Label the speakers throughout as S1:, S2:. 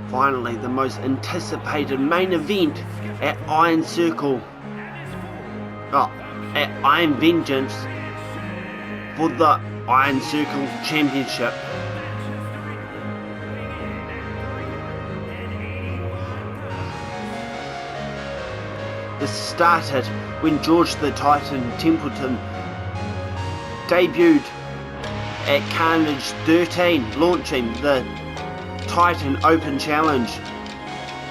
S1: Finally, the most anticipated main event at Iron Circle. At Ironvengeance for the Iron Circle Championship. This started when George the Titan Templeton debuted at Carnage 13, launching the Titan Open Challenge,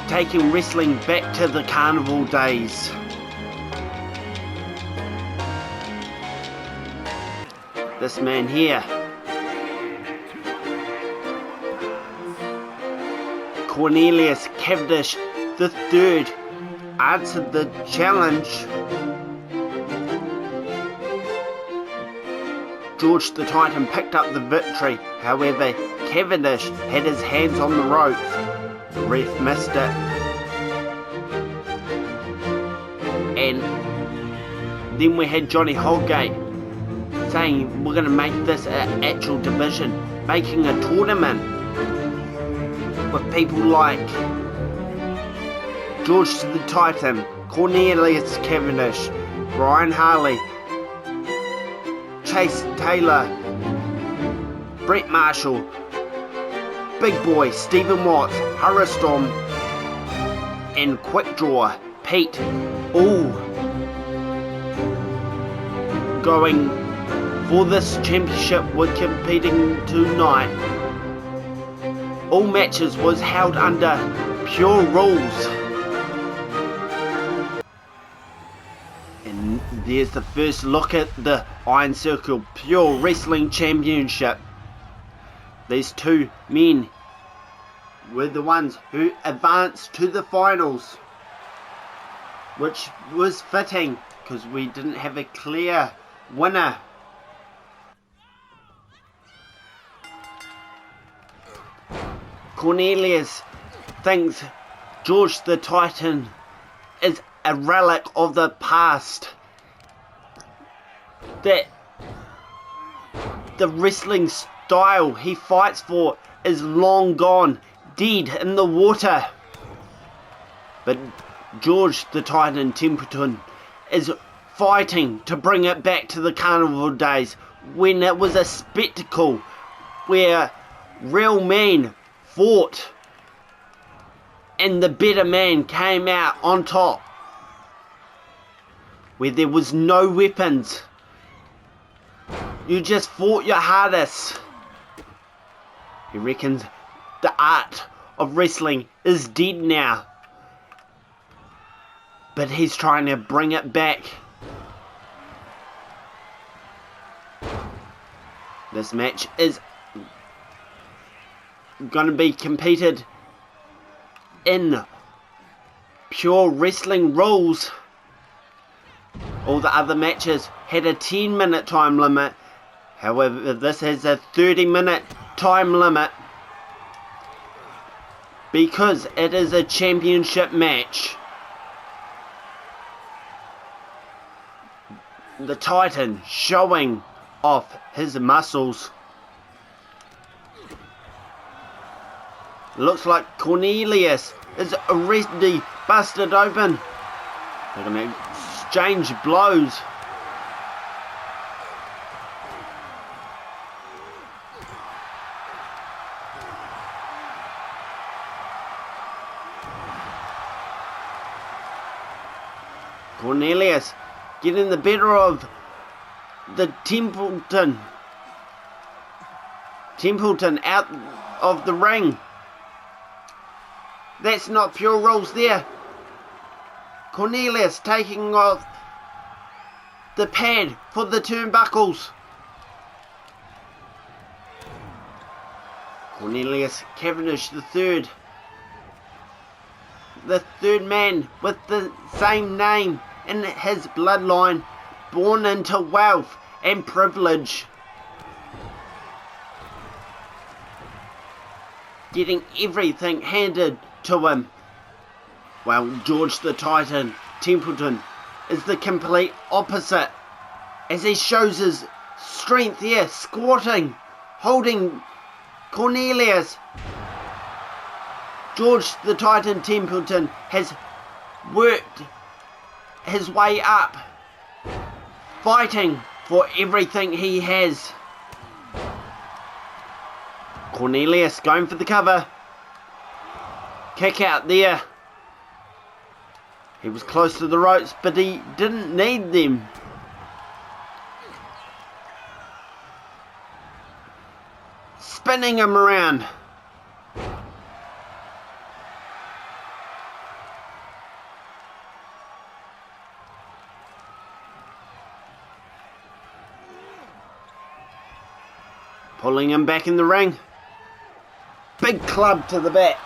S1: taking wrestling back to the carnival days. This man here, Cornelius Cavendish III, answered the challenge. George the Titan picked up the victory. However, Cavendish had his hands on the ropes. The ref missed it. And then we had Johnny Holgate saying we're going to make this an actual division, making a tournament with people like George the Titan, Cornelius Cavendish, Brian Harley, Chase Taylor, Brett Marshall, Big Boy, Stephen Watts, Hurrystorm, and Quick Draw Pete, all going for this championship. We're competing tonight. All matches was held under pure rules. And there's the first look at the Iron Circle Pure Wrestling Championship. These two men were the ones who advanced to the finals, which was fitting because we didn't have a clear winner. Cornelius thinks George the Titan is a relic of the past, that the wrestling style he fights for is long gone, dead in the water. But George the Titan Templeton is fighting to bring it back to the carnival days when it was a spectacle where real men fought and the better man came out on top, where there was no weapons. You just fought your hardest. He reckons the art of wrestling is dead now, but he's trying to bring it back. This match is going to be competed in pure wrestling rules. All the other matches had a 10-minute time limit. However, this has a 30-minute time limit because it is a championship match. The Titan showing off his muscles. Looks like Cornelius is already busted open. They're going to exchange blows. Cornelius getting the better of the Templeton out of the ring. That's not pure rules there. Cornelius taking off the pad for the turnbuckles. Cornelius Cavendish III, the third man with the same name in his bloodline, born into wealth and privilege, getting everything handed to him, while George the Titan Templeton is the complete opposite, as he shows his strength here, squatting, holding Cornelius George the Titan Templeton has worked his way up, fighting for everything he has. Cornelius going for the cover. Kick out there. He was close to the ropes, but he didn't need them. Spinning him around. Pulling him back in the ring. Big club to the back.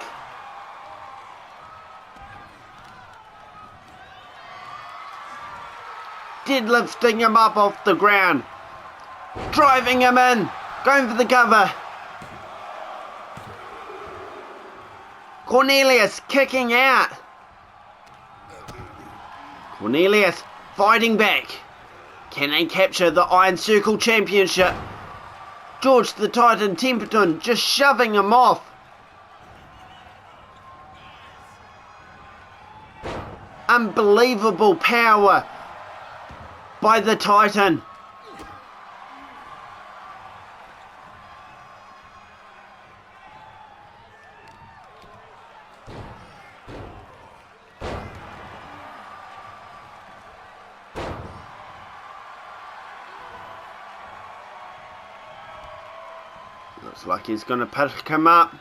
S1: Deadlifting him up off the ground. Driving him in. Going for the cover. Cornelius kicking out. Cornelius fighting back. Can they capture the Iron Circle Championship? George the Titan Templeton just shoving him off. Unbelievable power by the Titan. Looks like he's going to pick him up.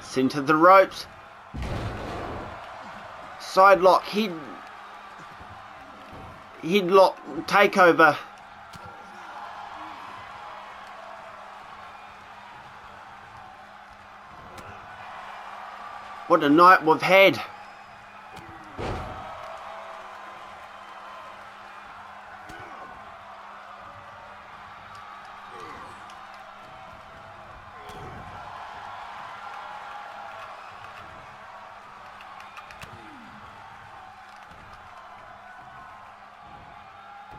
S1: Centre the ropes. Side lock, headlock takeover. What a night we've had.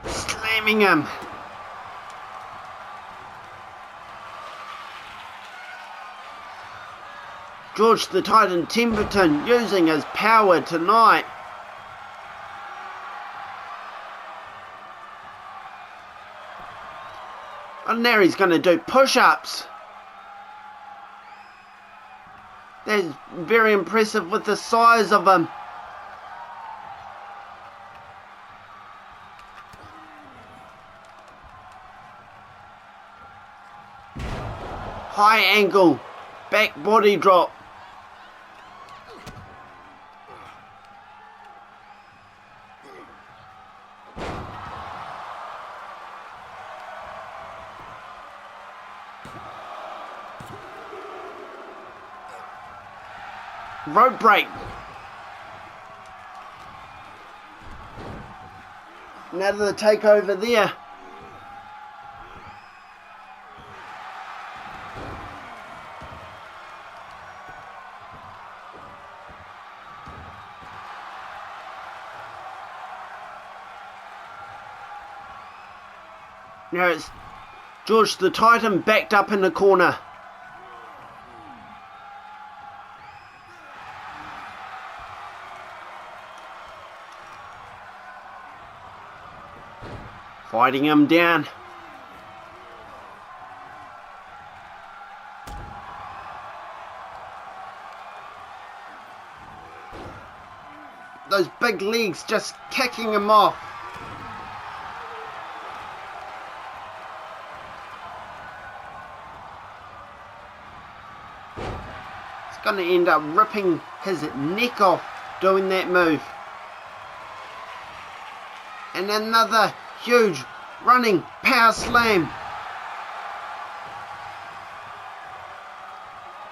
S1: Slamming him. George the Titan Templeton using his power tonight. And now he's going to do push-ups. That's very impressive with the size of him. High angle, back body drop. Rope break. Another takeover there. Now it's George the Titan backed up in the corner. Fighting him down. Those big legs just kicking him off. It's going to end up ripping his neck off doing that move. And another huge running power slam.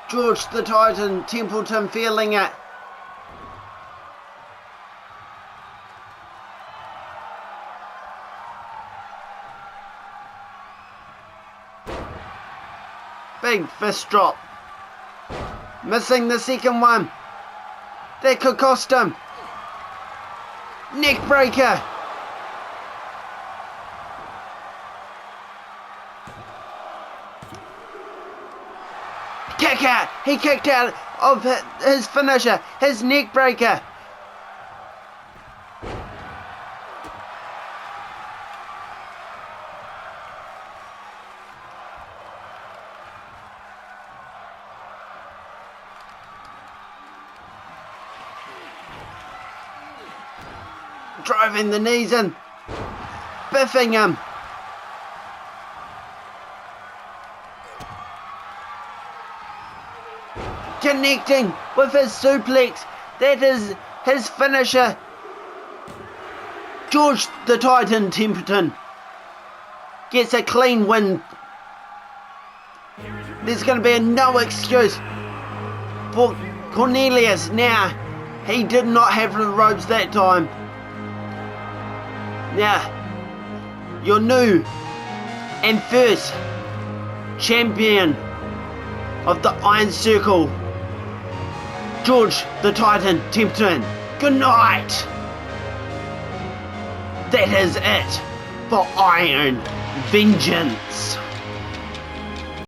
S1: George the Titan Templeton feeling it. Big fist drop. Missing the second one. That could cost him. Neck breaker. Kick out! He kicked out of his finisher, his neck breaker. Driving the knees in, biffing him. Connecting with his suplex. That is his finisher. George the Titan Templeton gets a clean win. There's going to be no excuse for Cornelius now. He did not have the ropes that time. Now, your new and first champion of the Iron Circle, George the Titan Templeton. Good night. That is it for Iron Vengeance.